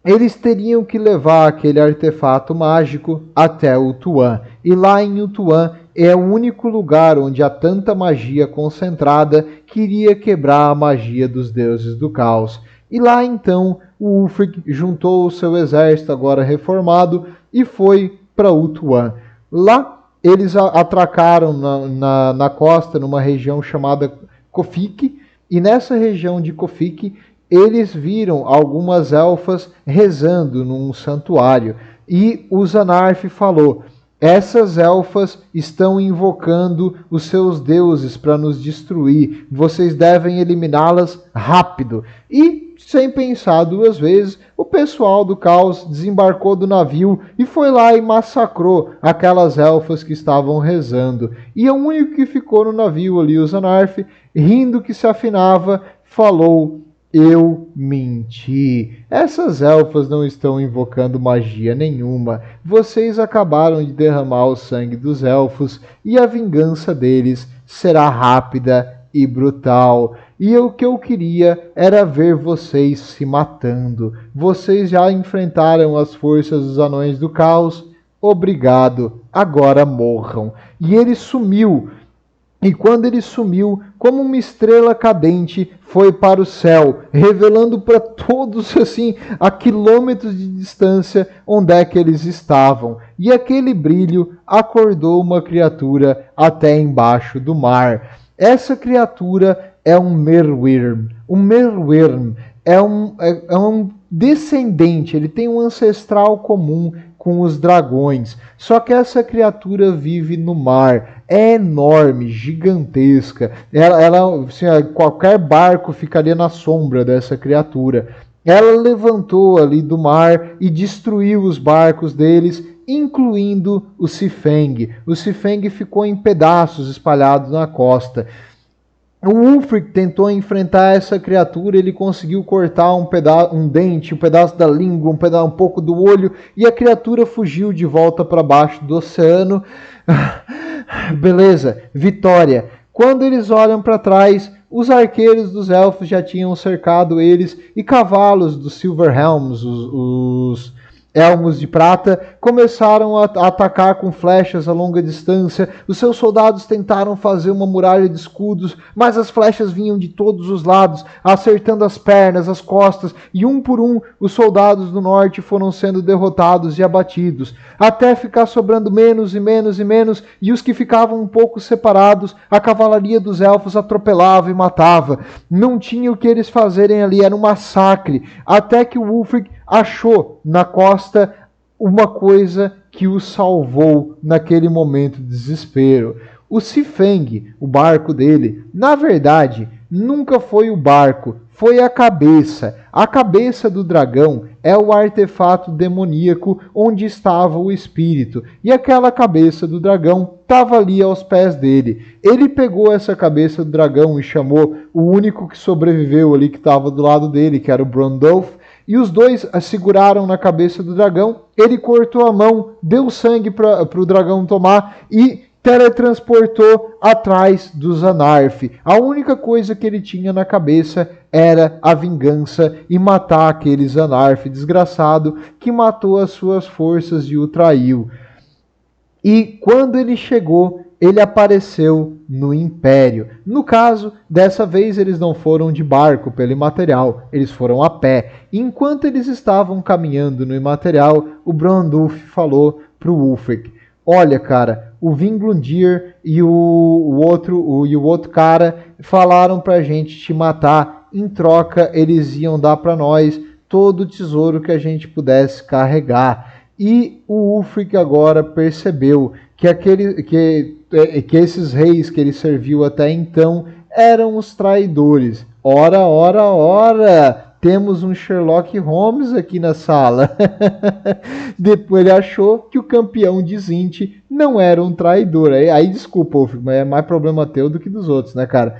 eles teriam que levar aquele artefato mágico até Ultuan. E lá em Ultuan é o único lugar onde há tanta magia concentrada que iria quebrar a magia dos deuses do caos. E lá então o Ulfric juntou o seu exército agora reformado e foi para Ultuan. Lá eles atracaram na costa, numa região chamada Kofik, e nessa região de Kofik eles viram algumas elfas rezando num santuário. E o Zanarf falou: essas elfas estão invocando os seus deuses para nos destruir. Vocês devem eliminá-las rápido. E, sem pensar duas vezes, o pessoal do caos desembarcou do navio e foi lá e massacrou aquelas elfas que estavam rezando. E o único que ficou no navio ali, o Zanarf, rindo que se afinava, falou: eu menti. Essas elfas não estão invocando magia nenhuma. Vocês acabaram de derramar o sangue dos elfos e a vingança deles será rápida e brutal. E o que eu queria era ver vocês se matando. Vocês já enfrentaram as forças dos anões do caos. Obrigado. Agora morram. E ele sumiu. E quando ele sumiu, como uma estrela cadente, foi para o céu, revelando para todos, assim, a quilômetros de distância, onde é que eles estavam. E aquele brilho acordou uma criatura até embaixo do mar. Essa criatura é um Merwyrm. O Merwyrm é um descendente, ele tem um ancestral comum com os dragões. Só que essa criatura vive no mar. É enorme, gigantesca. Assim, qualquer barco ficaria na sombra dessa criatura. Ela levantou ali do mar e destruiu os barcos deles, incluindo o Sifeng. O Sifeng ficou em pedaços espalhados na costa. O Ulfric tentou enfrentar essa criatura, ele conseguiu cortar um dente, um pedaço da língua, um pouco do olho, e a criatura fugiu de volta para baixo do oceano. Beleza, vitória. Quando eles olham para trás, os arqueiros dos elfos já tinham cercado eles, e cavalos dos Silverhelms, os elmos de prata, começaram a atacar com flechas a longa distância. Os seus soldados tentaram fazer uma muralha de escudos, mas as flechas vinham de todos os lados, acertando as pernas, as costas, e um por um os soldados do norte foram sendo derrotados e abatidos, até ficar sobrando menos e menos e menos, e os que ficavam um pouco separados, a cavalaria dos elfos atropelava e matava. Não tinha o que eles fazerem ali, era um massacre, até que o Ulfric achou na costa uma coisa que o salvou naquele momento de desespero. O Sifeng, o barco dele, na verdade, nunca foi o barco, foi a cabeça. A cabeça do dragão é o artefato demoníaco onde estava o espírito. E aquela cabeça do dragão estava ali aos pés dele. Ele pegou essa cabeça do dragão e chamou o único que sobreviveu ali, que estava do lado dele, que era o Brandolf, e os dois a seguraram na cabeça do dragão. Ele cortou a mão, deu sangue para o dragão tomar e teletransportou atrás do Zanarf. A única coisa que ele tinha na cabeça era a vingança e matar aquele Zanarf desgraçado que matou as suas forças e o traiu. E quando ele chegou, ele apareceu no Império. No caso, dessa vez eles não foram de barco pelo Imaterial, eles foram a pé. E enquanto eles estavam caminhando no Imaterial, o Brandulf falou para o Ulfric: olha, cara, o Vinglundir e o outro cara falaram pra gente te matar. Em troca, eles iam dar para nós todo o tesouro que a gente pudesse carregar. E o Ulfric agora percebeu que esses reis que ele serviu até então eram os traidores. Ora, ora, ora! Temos um Sherlock Holmes aqui na sala. Depois ele achou que o campeão de Zint não era um traidor. Aí desculpa, Ulfric, mas é mais problema teu do que dos outros, né, cara?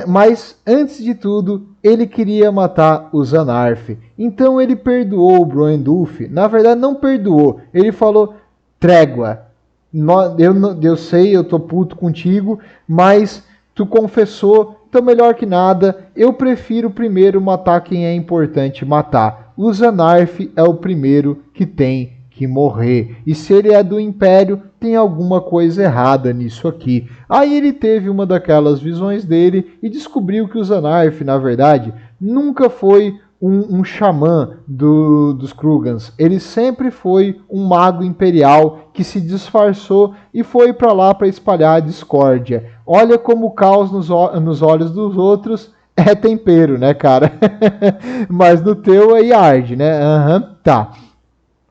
Mas, antes de tudo, ele queria matar o Zanarf. Então ele perdoou o Brandulf. Na verdade, não perdoou. Ele falou: trégua. Eu sei, eu tô puto contigo, mas tu confessou então melhor que nada, eu prefiro primeiro matar quem é importante matar. O Zanarf é o primeiro que tem que morrer. E se ele é do Império, tem alguma coisa errada nisso aqui. Aí ele teve uma daquelas visões dele e descobriu que o Zanarf, na verdade, nunca foi um xamã dos Krugans. Ele sempre foi um mago imperial que se disfarçou e foi para lá para espalhar a discórdia. Olha como o caos nos olhos dos outros é tempero, né, cara? Mas no teu aí arde, né? Tá.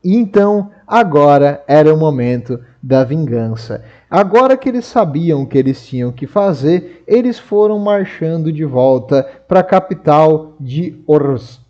Então, agora era o momento da vingança. Agora que eles sabiam o que eles tinham que fazer, eles foram marchando de volta para a capital de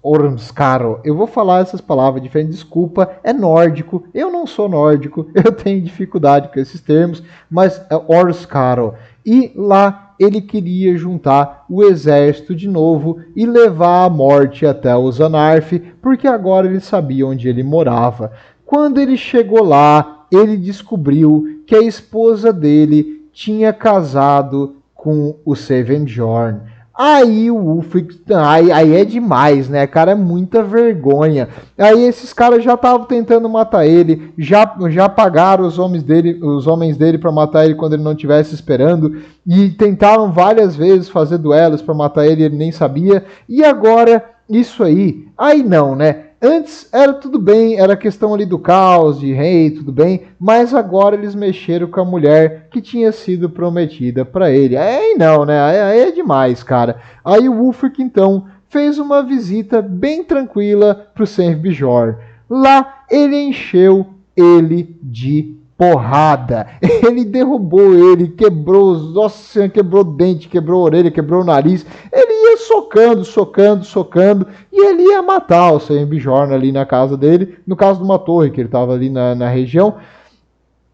Ormskaro. Eu vou falar essas palavras diferentes, desculpa, é nórdico. Eu não sou nórdico, eu tenho dificuldade com esses termos, mas é Ormskaro. E lá ele queria juntar o exército de novo e levar a morte até o Zanarf, porque agora ele sabia onde ele morava. Quando ele chegou lá, ele descobriu que a esposa dele tinha casado com o Sevendjorn. Aí o Ulfric, aí é demais, né, cara? É muita vergonha. Aí esses caras já estavam tentando matar ele, já pagaram os homens dele para matar ele quando ele não estivesse esperando, e tentaram várias vezes fazer duelos para matar ele, ele nem sabia. E agora, isso aí não, né? Antes era tudo bem, era questão ali do caos, de rei, tudo bem, mas agora eles mexeram com a mulher que tinha sido prometida para ele. Aí não, né? Aí é demais, cara. Aí o Ulfric, então, fez uma visita bem tranquila pro Sevbjorn. Lá ele encheu ele de porrada. Ele derrubou ele, quebrou dente, quebrou orelha, quebrou o nariz. Ele ia socando, e ele ia matar o Sevbjorn ali na casa dele, no caso de uma torre que ele estava ali na região.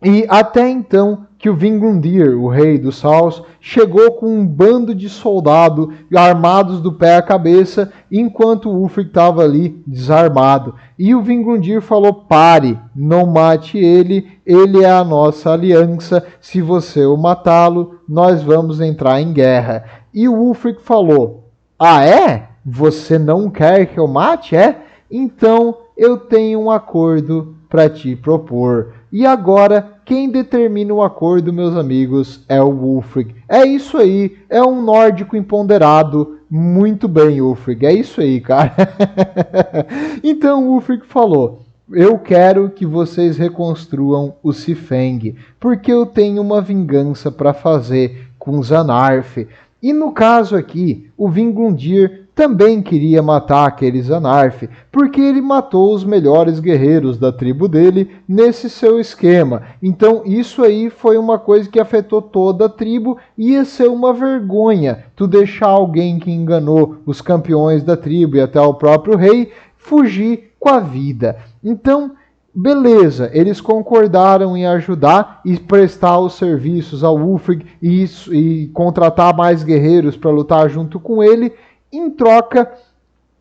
E até então que o Vingundir, o rei dos Saus, chegou com um bando de soldados armados do pé à cabeça, enquanto o Ulfric estava ali desarmado. E o Vingundir falou: pare, não mate ele é a nossa aliança, se você o matá-lo, nós vamos entrar em guerra. E o Ulfric falou: ah é? Você não quer que eu mate, é? Então eu tenho um acordo para te propor. E agora, quem determina o acordo, meus amigos, é o Ulfric. É isso aí, é um nórdico empoderado. Muito bem, Ulfric, é isso aí, cara. Então o Ulfric falou: eu quero que vocês reconstruam o Sifeng, porque eu tenho uma vingança para fazer com Zanarf. E no caso aqui, o Vingundir também queria matar aquele Zanarf, porque ele matou os melhores guerreiros da tribo dele nesse seu esquema. Então isso aí foi uma coisa que afetou toda a tribo, e ia ser uma vergonha tu deixar alguém que enganou os campeões da tribo e até o próprio rei fugir com a vida. Então, beleza, eles concordaram em ajudar e prestar os serviços ao Ulfric e contratar mais guerreiros para lutar junto com ele. Em troca,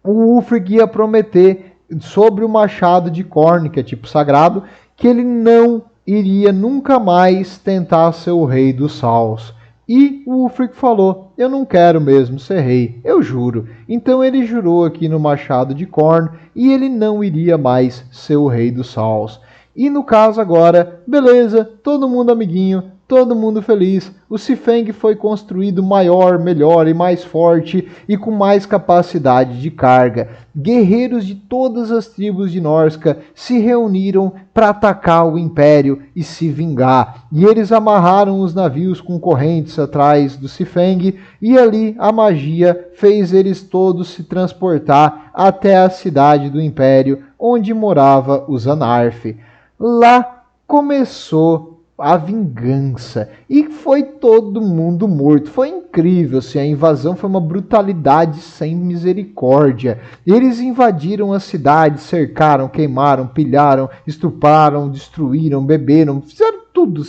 o Ulfric ia prometer sobre o machado de Khorne, que é tipo sagrado, que ele não iria nunca mais tentar ser o rei dos Saus. E o Ulfric falou: eu não quero mesmo ser rei, eu juro. Então ele jurou aqui no machado de Khorne e ele não iria mais ser o rei dos Saus. E no caso agora, beleza, todo mundo amiguinho, todo mundo feliz. O Sifeng foi construído maior, melhor e mais forte e com mais capacidade de carga. Guerreiros de todas as tribos de Norsca se reuniram para atacar o Império e se vingar. E eles amarraram os navios com correntes atrás do Sifeng, e ali a magia fez eles todos se transportar até a cidade do Império, onde morava o Zanarf. Lá começou a vingança, e foi todo mundo morto. Foi incrível, assim, a invasão foi uma brutalidade sem misericórdia. Eles invadiram a cidade, cercaram, queimaram, pilharam, estupraram, destruíram, beberam, fizeram tudo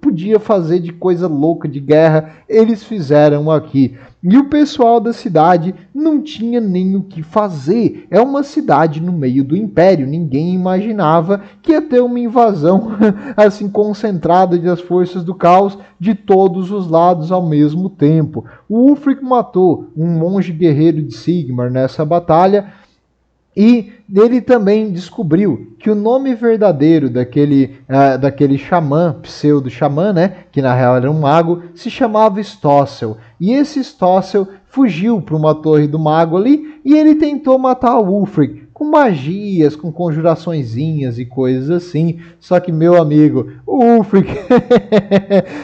podia fazer de coisa louca de guerra, eles fizeram aqui. E o pessoal da cidade não tinha nem o que fazer. É uma cidade no meio do Império. Ninguém imaginava que ia ter uma invasão assim concentrada das forças do caos de todos os lados ao mesmo tempo. O Ulfric matou um monge guerreiro de Sigmar nessa batalha. E ele também descobriu que o nome verdadeiro daquele xamã, pseudo-xamã, né, que na real era um mago, se chamava Stossel. E esse Stossel fugiu para uma torre do mago ali e ele tentou matar o Ulfric com magias, com conjuraçõezinhas e coisas assim. Só que, meu amigo, o Ulfric,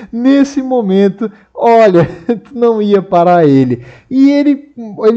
nesse momento, olha, não ia parar ele. E ele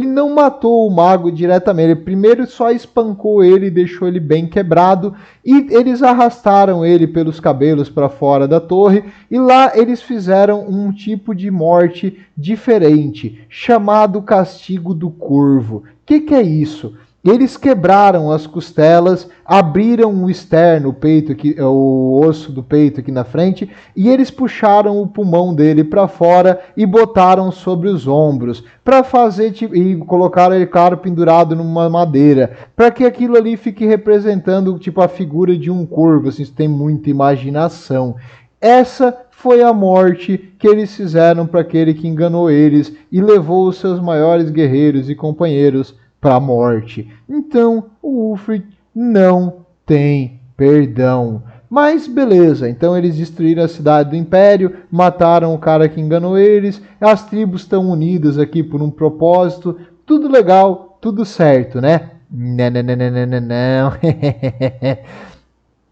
não matou o mago diretamente. Ele primeiro só espancou ele e deixou ele bem quebrado. E eles arrastaram ele pelos cabelos para fora da torre. E lá eles fizeram um tipo de morte diferente, chamado Castigo do Corvo. O que é isso? Eles quebraram as costelas, abriram o externo, o peito aqui, o osso do peito aqui na frente, e eles puxaram o pulmão dele para fora e botaram sobre os ombros, para fazer e colocaram ele, claro, pendurado numa madeira, para que aquilo ali fique representando tipo a figura de um corvo, assim, tem muita imaginação. Essa foi a morte que eles fizeram para aquele que enganou eles e levou os seus maiores guerreiros e companheiros para a morte. Então, o Ulfric não tem perdão. Mas beleza, então eles destruíram a cidade do Império, mataram o cara que enganou eles, as tribos estão unidas aqui por um propósito, tudo legal, tudo certo, né? Não.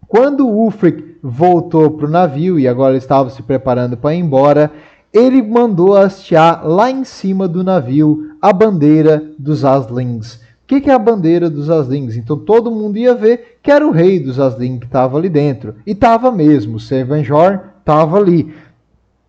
Quando o Ulfric voltou para o navio e agora estava se preparando para ir embora, ele mandou hastear lá em cima do navio a bandeira dos Aslings. O que é a bandeira dos Aslings? Então todo mundo ia ver que era o rei dos Aslings que estava ali dentro. E estava mesmo, Sevenjorn estava ali.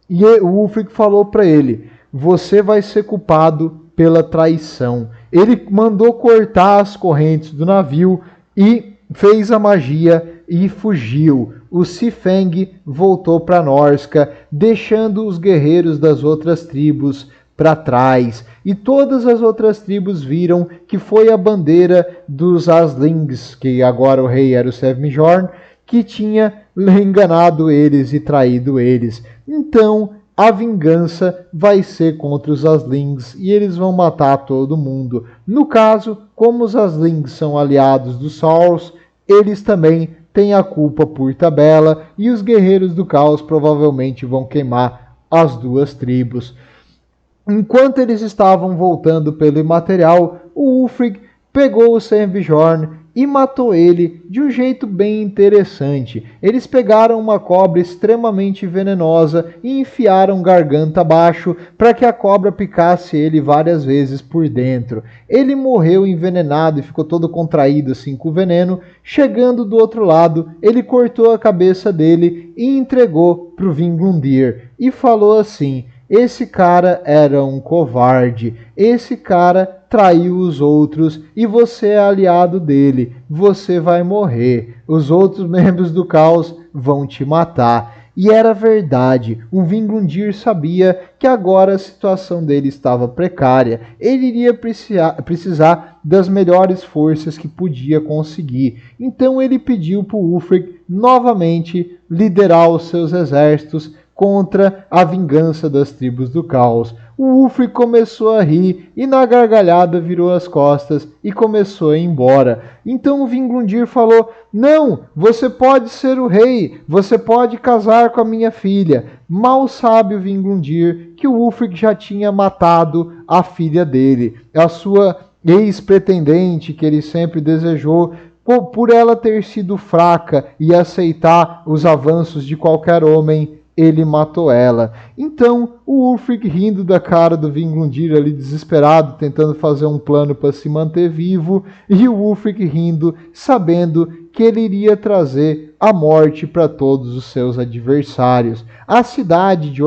E o Ulfric falou para ele, você vai ser culpado pela traição. Ele mandou cortar as correntes do navio e fez a magia e fugiu. O Sifeng voltou para Norsca, deixando os guerreiros das outras tribos para trás. E todas as outras tribos viram que foi a bandeira dos Aslings, que agora o rei era o Sevmjorn, que tinha enganado eles e traído eles. Então a vingança vai ser contra os Aslings e eles vão matar todo mundo. No caso, como os Aslings são aliados dos Saurs, eles também têm a culpa por tabela e os guerreiros do caos provavelmente vão queimar as duas tribos. Enquanto eles estavam voltando pelo imaterial, o Ulfric pegou o Sevmjorn e matou ele de um jeito bem interessante. Eles pegaram uma cobra extremamente venenosa e enfiaram garganta abaixo para que a cobra picasse ele várias vezes por dentro. Ele morreu envenenado e ficou todo contraído assim com o veneno. Chegando do outro lado, ele cortou a cabeça dele e entregou para o Vinglundir e falou assim: esse cara era um covarde, esse cara traiu os outros e você é aliado dele, você vai morrer, os outros membros do caos vão te matar. E era verdade, o Vinglundir sabia que agora a situação dele estava precária, ele iria precisar das melhores forças que podia conseguir. Então ele pediu para o Ulfric novamente liderar os seus exércitos contra a vingança das tribos do caos. O Ulfric começou a rir e na gargalhada virou as costas e começou a ir embora. Então o Vinglundir falou: não, você pode ser o rei, você pode casar com a minha filha. Mal sabe o Vinglundir que o Ulfric já tinha matado a filha dele, a sua ex-pretendente que ele sempre desejou, por ela ter sido fraca e aceitar os avanços de qualquer homem. Ele matou ela. Então, o Ulfric rindo da cara do Vinglundir ali desesperado, tentando fazer um plano para se manter vivo, e o Ulfric rindo, sabendo que ele iria trazer a morte para todos os seus adversários. A cidade de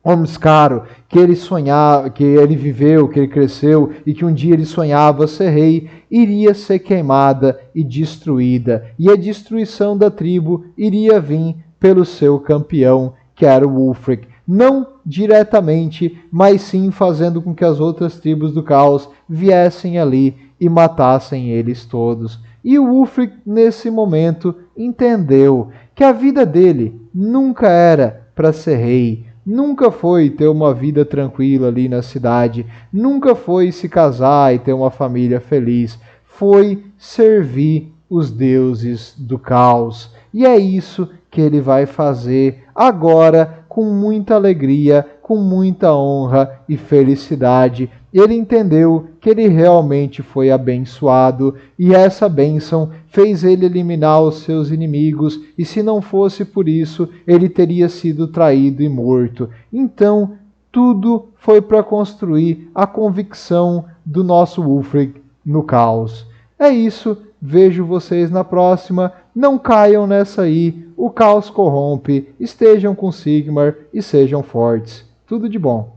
Ormskaro, que ele sonhava, que ele viveu, que ele cresceu e que um dia ele sonhava ser rei, iria ser queimada e destruída. E a destruição da tribo iria vir pelo seu campeão, que era o Wulfric. Não diretamente, mas sim fazendo com que as outras tribos do caos viessem ali e matassem eles todos. E o Wulfric, nesse momento, entendeu que a vida dele nunca era para ser rei, nunca foi ter uma vida tranquila ali na cidade, nunca foi se casar e ter uma família feliz, foi servir os deuses do caos. E é isso que ele vai fazer agora com muita alegria, com muita honra e felicidade. Ele entendeu que ele realmente foi abençoado e essa bênção fez ele eliminar os seus inimigos, e se não fosse por isso, ele teria sido traído e morto. Então, tudo foi para construir a convicção do nosso Wulfric no caos. É isso, vejo vocês na próxima. Não caiam nessa aí, o caos corrompe. Estejam com Sigmar e sejam fortes. Tudo de bom.